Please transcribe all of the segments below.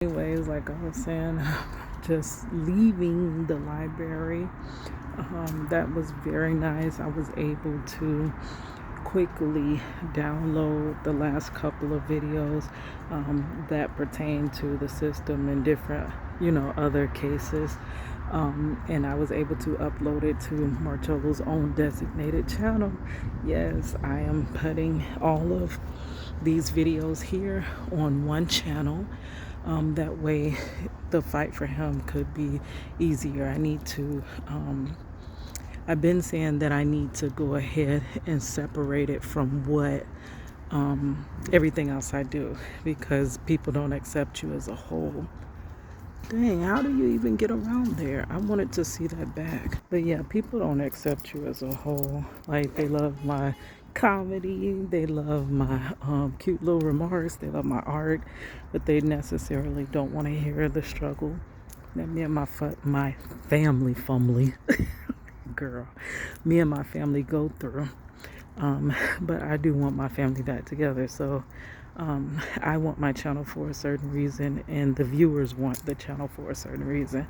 Anyways, like I was saying, just leaving the library. That was very nice. I was able to quickly download the last couple of videos that pertain to the system and different, other cases. And I was able to upload it to Marcello's own designated channel. Yes, I am putting all of these videos here on one channel. That way the fight for him could be easier. I've been saying that I need to go ahead and separate it from what everything else I do, because people don't accept you as a whole. Dang, how do you even get around there? I wanted to see that back. But yeah, people don't accept you as a whole. Like, they love my comedy, they love my cute little remarks, they love my art, but they necessarily don't want to hear the struggle that me and my family girl, me and my family go through. But I do want my family back together, so I want my channel for a certain reason, and the viewers want the channel for a certain reason.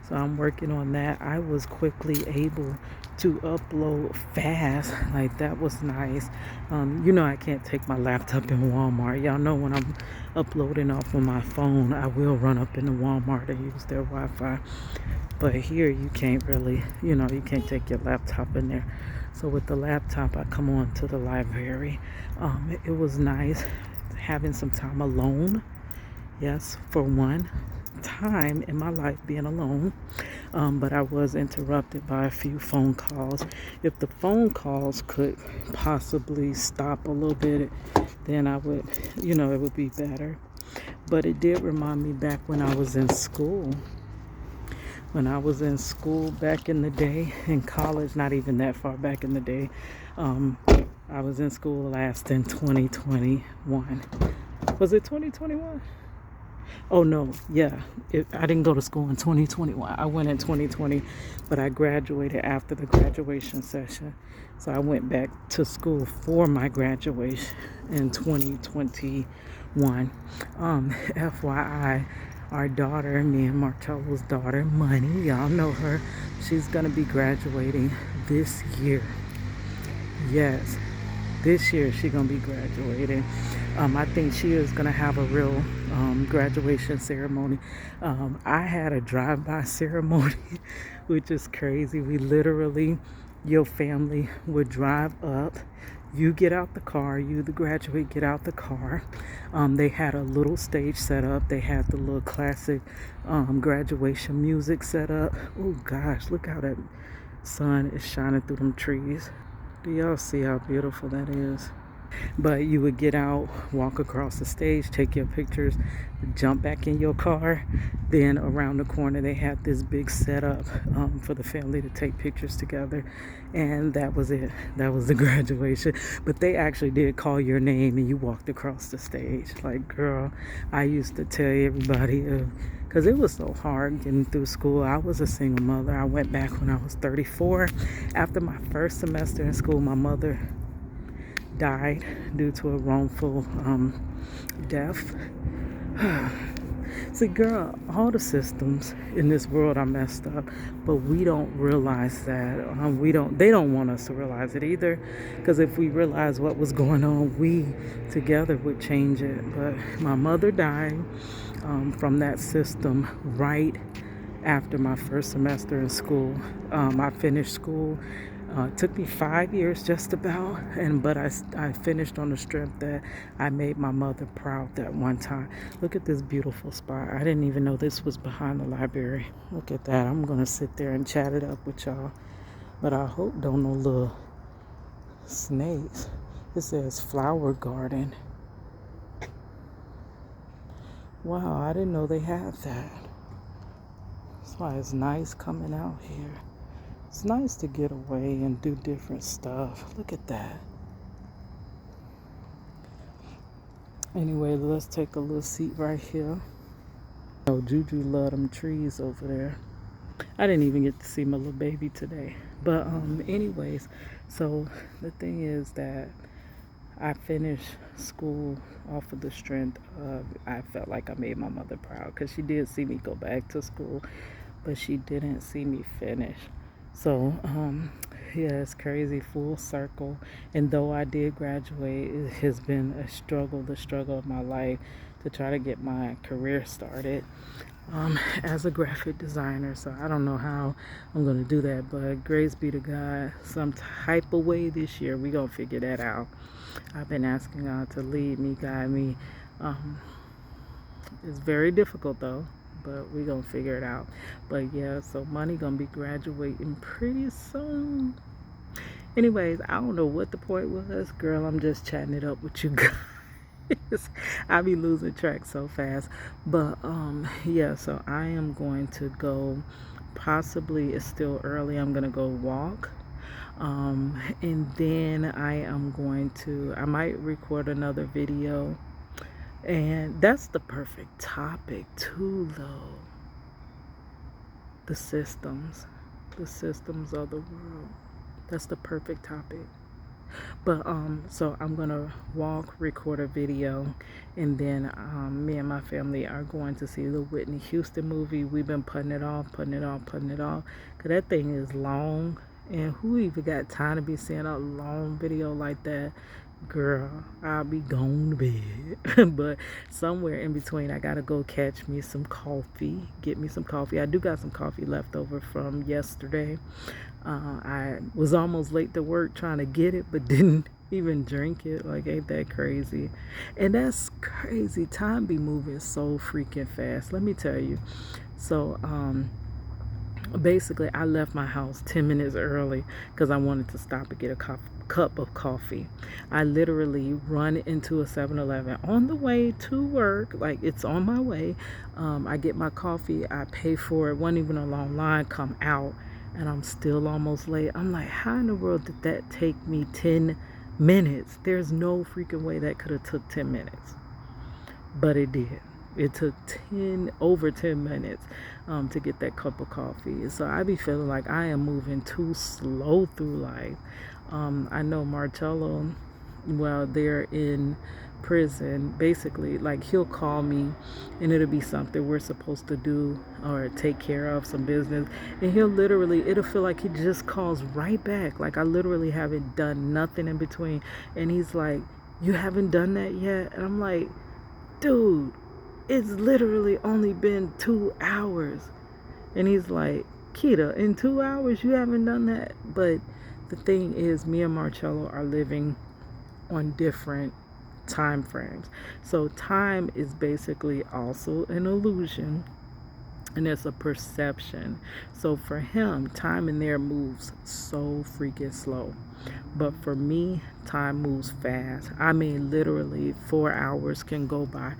So I'm working on that. I was quickly able to upload fast. Like, that was nice. I can't take my laptop in Walmart. Y'all know when I'm uploading off on my phone, I will run up into Walmart and use their Wi-Fi. But here you can't really, you can't take your laptop in there. So with the laptop, I come on to the library. It was nice having some time alone. Yes, for one time in my life being alone. But I was interrupted by a few phone calls. If the phone calls could possibly stop a little bit, then I would, it would be better. But it did remind me back when I was in school. When I was in school back in the day, in college, not even that far back in the day, I was in school last in 2021. Was it 2021? Oh no, yeah. I didn't go to school in 2021. I went in 2020, but I graduated after the graduation session. So I went back to school for my graduation in 2021. FYI, our daughter, me and Marcello's daughter, Money, y'all know her, she's going to be graduating this year. Yes, this year she's going to be graduating. I think she is going to have a real graduation ceremony. I had a drive-by ceremony, which is crazy. We literally, your family would drive up. You get out the car, the graduate, get out the car. They had a little stage set up. They had the little classic graduation music set up. Oh gosh, look how that sun is shining through them trees. Do y'all see how beautiful that is? But you would get out, walk across the stage, take your pictures, jump back in your car. Then around the corner they had this big setup for the family to take pictures together, and that was it. That was the graduation. But they actually did call your name and you walked across the stage. Like, girl, I used to tell everybody, because it was so hard getting through school. I was a single mother. I went back when I was 34. After my first semester in school, my mother died due to a wrongful death. See, girl, all the systems in this world are messed up, but we don't realize that. They don't want us to realize it either, because if we realize what was going on, we together would change it. But my mother died from that system right after my first semester in school. I finished school. It took me 5 years just about, but I finished on the strength that I made my mother proud that one time. Look at this beautiful spot. I didn't even know this was behind the library. Look at that. I'm going to sit there and chat it up with y'all. But I hope don't no little snakes. It says flower garden. Wow, I didn't know they had that. That's why it's nice coming out here. It's nice to get away and do different stuff. Look at that. Anyway, let's take a little seat right here. Oh, Juju love them trees over there. I didn't even get to see my little baby today. But anyways, so the thing is that I finished school off of the strength of, I felt like I made my mother proud because she did see me go back to school, but she didn't see me finish. So, yeah, it's crazy, full circle. And though I did graduate, it has been a struggle, the struggle of my life to try to get my career started as a graphic designer. So I don't know how I'm going to do that, but grace be to God, some type of way this year, we going to figure that out. I've been asking God to lead me, guide me. It's very difficult though, but we gonna figure it out. But yeah, so money gonna be graduating pretty soon. Anyways, I don't know what the point was, girl. I'm just chatting it up with you guys. I be losing track so fast. But yeah, so I am going to go, possibly it's still early, I'm gonna go walk. And then I might record another video. And that's the perfect topic too, though. The systems of the world. That's the perfect topic. But so I'm gonna walk, record a video, and then me and my family are going to see the Whitney Houston movie. We've been putting it off, cause that thing is long, and who even got time to be seeing a long video like that? Girl, I'll be going to bed. But somewhere in between, I gotta go catch me some coffee, get me some coffee. I do got some coffee left over from yesterday. I was almost late to work trying to get it, but didn't even drink it. Like, ain't that crazy? And that's crazy. Time be moving so freaking fast. Let me tell you. So, basically, I left my house 10 minutes early because I wanted to stop and get a cup of coffee. I literally run into a 7-Eleven on the way to work. Like, it's on my way. I get my coffee. I pay for it. Wasn't even a long line. Come out. And I'm still almost late. I'm like, how in the world did that take me 10 minutes? There's no freaking way that could have took 10 minutes. But it did. It took over 10 minutes to get that cup of coffee. So I be feeling like I am moving too slow through life. I know Marcello, well, they're in prison, basically, like, he'll call me and it'll be something we're supposed to do or take care of, some business, and it'll feel like he just calls right back, like I literally haven't done nothing in between, and he's like, you haven't done that yet? And I'm like, dude, it's literally only been 2 hours. And he's like, Kita, in 2 hours you haven't done that? But the thing is, me and Marcello are living on different time frames. So time is basically also an illusion, and it's a perception. So for him, time in there moves so freaking slow. But for me, time moves fast. I mean, literally 4 hours can go by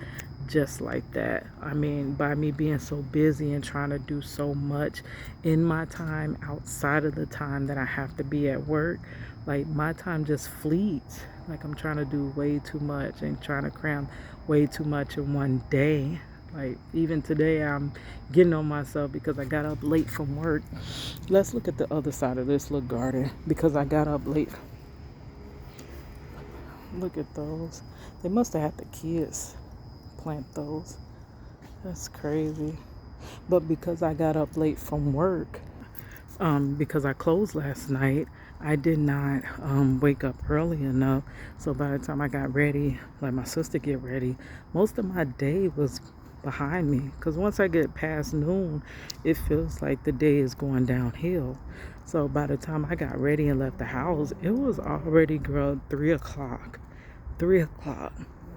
just like that. I mean, by me being so busy and trying to do so much in my time outside of the time that I have to be at work, like, my time just fleets. Like, I'm trying to do way too much and trying to cram way too much in one day. Like, even today, I'm getting on myself because I got up late from work. Let's look at the other side of this little garden because I got up late. Look at those. They must have had the kids plant those. That's crazy. But because I got up late from work, because I closed last night, I did not wake up early enough. So by the time I got ready, like my sister get ready, most of my day was behind me. Because once I get past noon, it feels like the day is going downhill. So by the time I got ready and left the house, it was already, girl, 3 o'clock. 3 o'clock.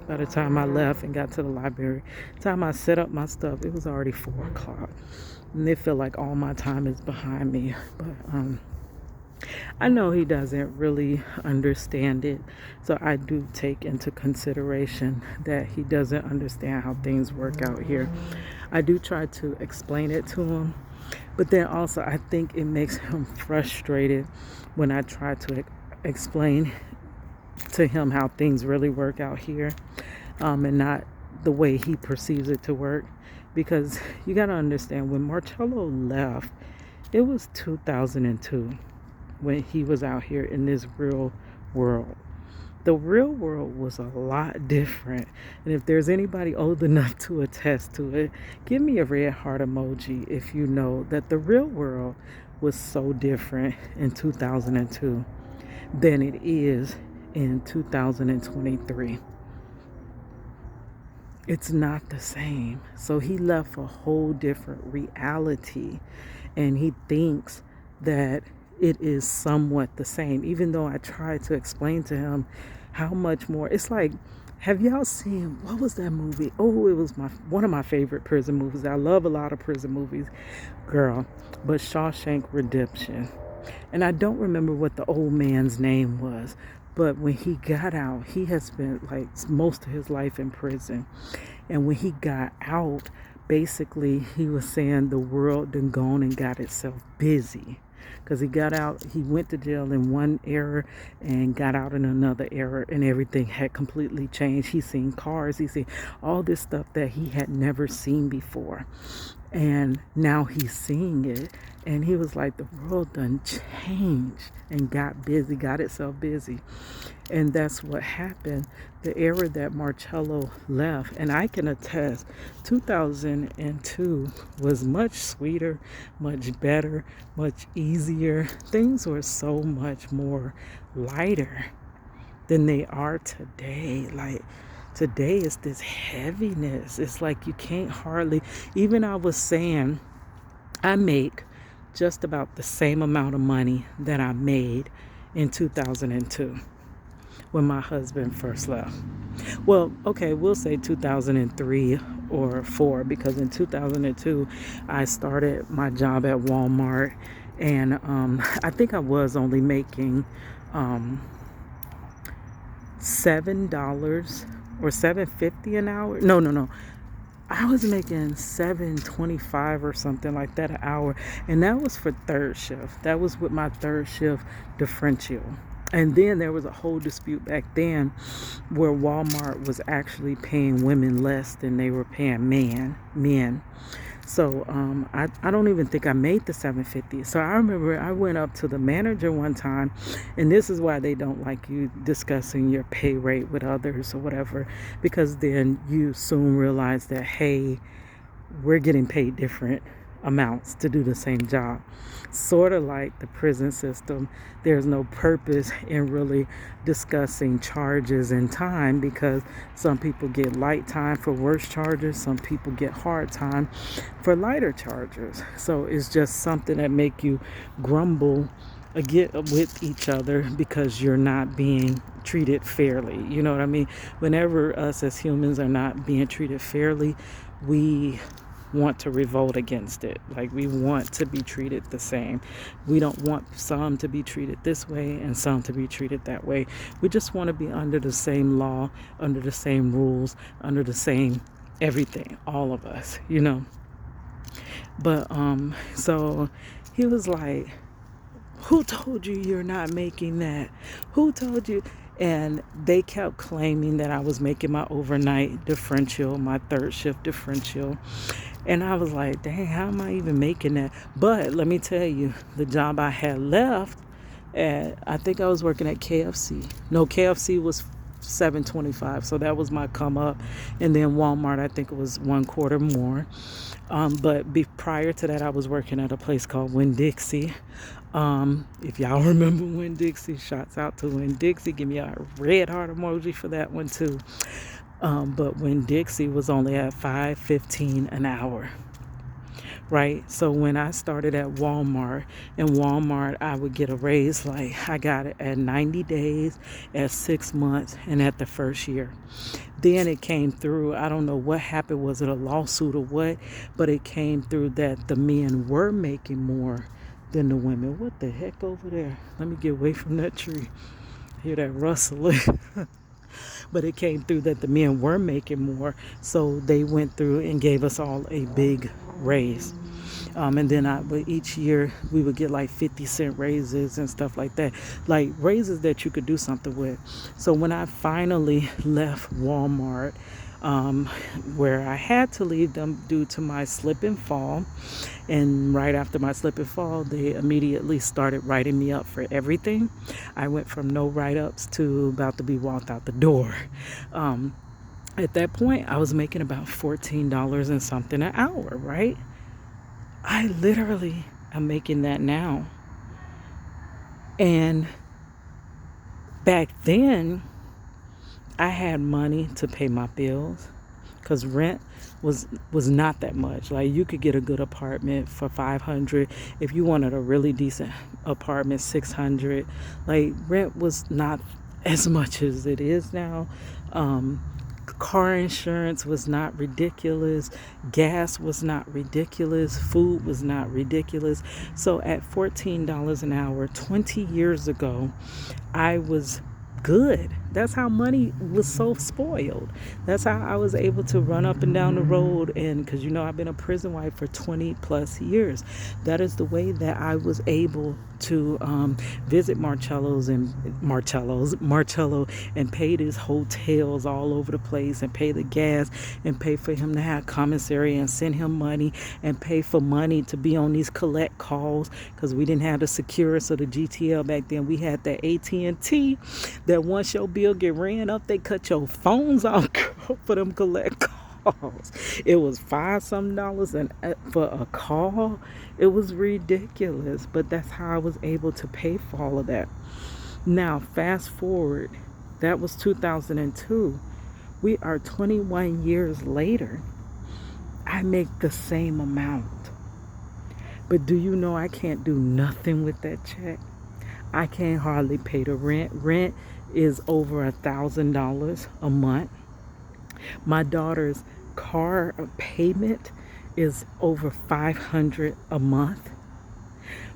By the time I left and got to the library, the time I set up my stuff, it was already 4 o'clock. And it felt like all my time is behind me. But I know he doesn't really understand it. So I do take into consideration that he doesn't understand how things work out here. I do try to explain it to him. But then also I think it makes him frustrated when I try to explain to him how things really work out here, and not the way he perceives it to work. Because you got to understand, when Marcello left, it was 2002 when he was out here in this real world. The real world was a lot different. And if there's anybody old enough to attest to it, give me a red heart emoji if you know that the real world was so different in 2002 than it is in 2023. It's not the same. So he left a whole different reality, and he thinks that it is somewhat the same, even though I tried to explain to him how much more. It's like, have y'all seen, what was that movie? Oh, it was one of my favorite prison movies. I love a lot of prison movies, girl, but Shawshank Redemption. And I don't remember what the old man's name was, but when he got out, he had spent like most of his life in prison. And when he got out, basically he was saying the world done gone and got itself busy. Because he got out, he went to jail in one era and got out in another era, and everything had completely changed. He's seen cars, he's seen all this stuff that he had never seen before. And now he's seeing it, and he was like, the world done changed and got busy, got itself busy. And that's what happened. The era that Marcello left, and I can attest, 2002 was much sweeter, much better, much easier. Things were so much more lighter than they are today. Like, today is this heaviness. It's like you can't hardly, even I was saying, I make just about the same amount of money that I made in 2002 when my husband first left. Well, okay, we'll say 2003 or 4, because in 2002 I started my job at Walmart, and I think I was only making $7 or $7.50 an hour. No. I was making $7.25 or something like that an hour, and that was for third shift. That was with my third shift differential. And then there was a whole dispute back then where Walmart was actually paying women less than they were paying men. So I don't even think I made the $7.50. So I remember I went up to the manager one time, and this is why they don't like you discussing your pay rate with others or whatever, because then you soon realize that, hey, we're getting paid different amounts to do the same job. Sort of like the prison system, there's no purpose in really discussing charges and time, because some people get light time for worse charges, some people get hard time for lighter charges. So it's just something that make you grumble with each other because you're not being treated fairly. You know what I mean? Whenever us as humans are not being treated fairly, we want to revolt against it. Like, we want to be treated the same. We don't want some to be treated this way and some to be treated that way. We just want to be under the same law, under the same rules, under the same everything, all of us, you know. But so he was like, who told you you're not making that? Who told you? And they kept claiming that I was making my overnight differential, my third shift differential. And I was like, dang, how am I even making that? But let me tell you, the job I had left, I think I was working at KFC. No, KFC was $7.25, so that was my come up. And then Walmart, I think it was $0.25 more. But prior to that, I was working at a place called Winn-Dixie. If y'all remember Winn-Dixie, shouts out to Winn-Dixie. Give me a red heart emoji for that one too. But Winn-Dixie was only at $5.15 an hour. Right? So when I started at Walmart, I would get a raise. Like, I got it at 90 days, at 6 months, and at the first year. Then it came through, I don't know what happened, was it a lawsuit or what, but it came through that the men were making more than the women. What the heck over there? Let me get away from that tree. Hear that rustling. But it came through that the men were making more, so they went through and gave us all a big raise. And then each year we would get like 50-cent raises and stuff like that, like raises that you could do something with. So when I finally left Walmart, um, where I had to leave them due to my slip and fall. And right after my slip and fall, they immediately started writing me up for everything. I went from no write-ups to about to be walked out the door. Um, at that point, I was making about $14 and something an hour, right? I literally am making that now. And back then, I had money to pay my bills because rent was not that much. Like, you could get a good apartment for 500. If you wanted a really decent apartment, 600. Like, rent was not as much as it is now. Car insurance was not ridiculous. Gas was not ridiculous. Food was not ridiculous. So at $14 an hour 20 years ago, I was good. That's how money was so spoiled. That's how I was able to run up and down the road. And because I've been a prison wife for 20 plus years, that is the way that I was able to visit Marcello and pay his hotels all over the place and pay the gas and pay for him to have commissary and send him money and pay for money to be on these collect calls because we didn't have the Securus or the GTL back then. We had that AT&T that once your bill get ran up, they cut your phones off for them collect calls. It was $5 some and for a call, it was ridiculous. But that's how I was able to pay for all of that. Now, fast forward, that was 2002. We are 21 years later. I make the same amount. But do you know I can't do nothing with that check? I can't hardly pay the rent. Rent is over $1,000 a month. My daughter's car payment is over $500 a month.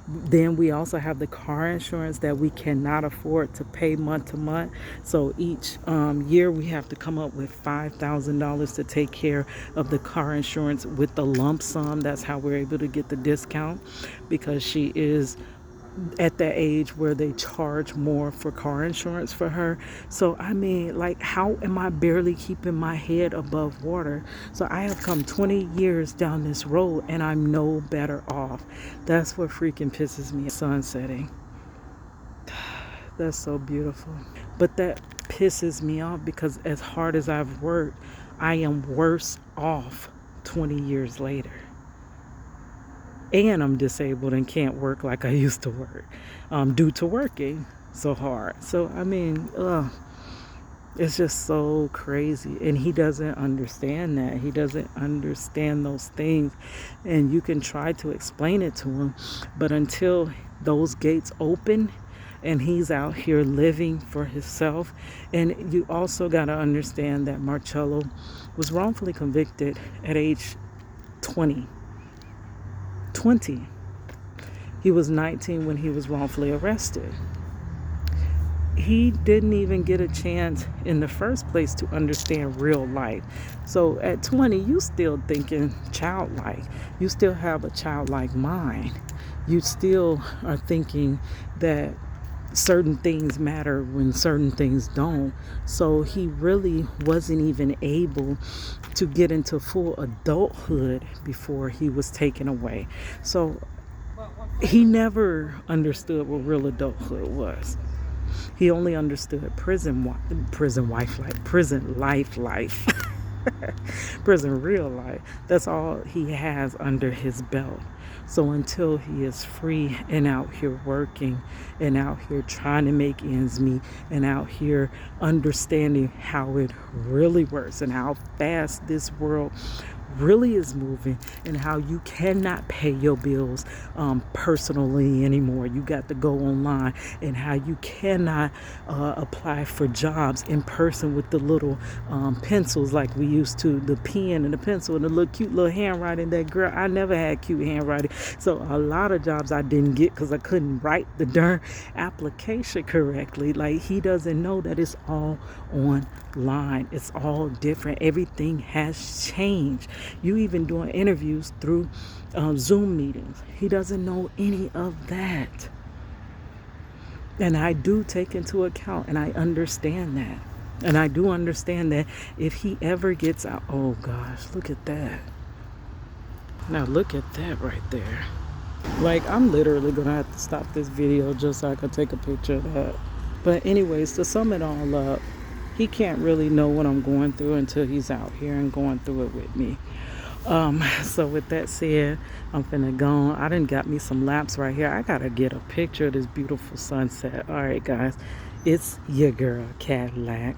Then we also have the car insurance that we cannot afford to pay month to month. So each year we have to come up with $5,000 to take care of the car insurance with the lump sum. That's how we're able to get the discount, because she is at that age where they charge more for car insurance for her. So I mean, like, how am I barely keeping my head above water? So I have come 20 years down this road and I'm no better off. That's what freaking pisses me. Sun setting. That's so beautiful. But that pisses me off because as hard as I've worked, I am worse off 20 years later. And I'm disabled and can't work like I used to work due to working so hard. So, I mean, it's just so crazy. And he doesn't understand that. He doesn't understand those things. And you can try to explain it to him. But until those gates open and he's out here living for himself. And you also got to understand that Marcello was wrongfully convicted at age 20. He was 19 when he was wrongfully arrested. He didn't even get a chance in the first place to understand real life. So at 20, you still thinking childlike. You still have a childlike mind. You still are thinking that certain things matter when certain things don't. So he really wasn't even able to get into full adulthood before he was taken away. So he never understood what real adulthood was. He only understood prison real life. That's all he has under his belt. So until he is free and out here working and out here trying to make ends meet and out here understanding how it really works and how fast this world really is moving and how you cannot pay your bills personally anymore. You got to go online, and how you cannot apply for jobs in person with the little pencils like we used to, the pen and the pencil and the little cute little handwriting. That girl, I never had cute handwriting. So a lot of jobs I didn't get because I couldn't write the darn application correctly. Like, he doesn't know that it's all online. It's all different. Everything has changed. You even doing interviews through Zoom meetings. He doesn't know any of that. And I do take into account, and I understand that. And I do understand that if he ever gets out, oh gosh, look at that. Now look at that right there. Like, I'm literally gonna have to stop this video just so I can take a picture of that. But anyways, to sum it all up, he can't really know what I'm going through until he's out here and going through it with me. So with that said, I'm finna go. I done got me some laps right here. I gotta get a picture of this beautiful sunset. All right, guys, it's your girl Kadlac.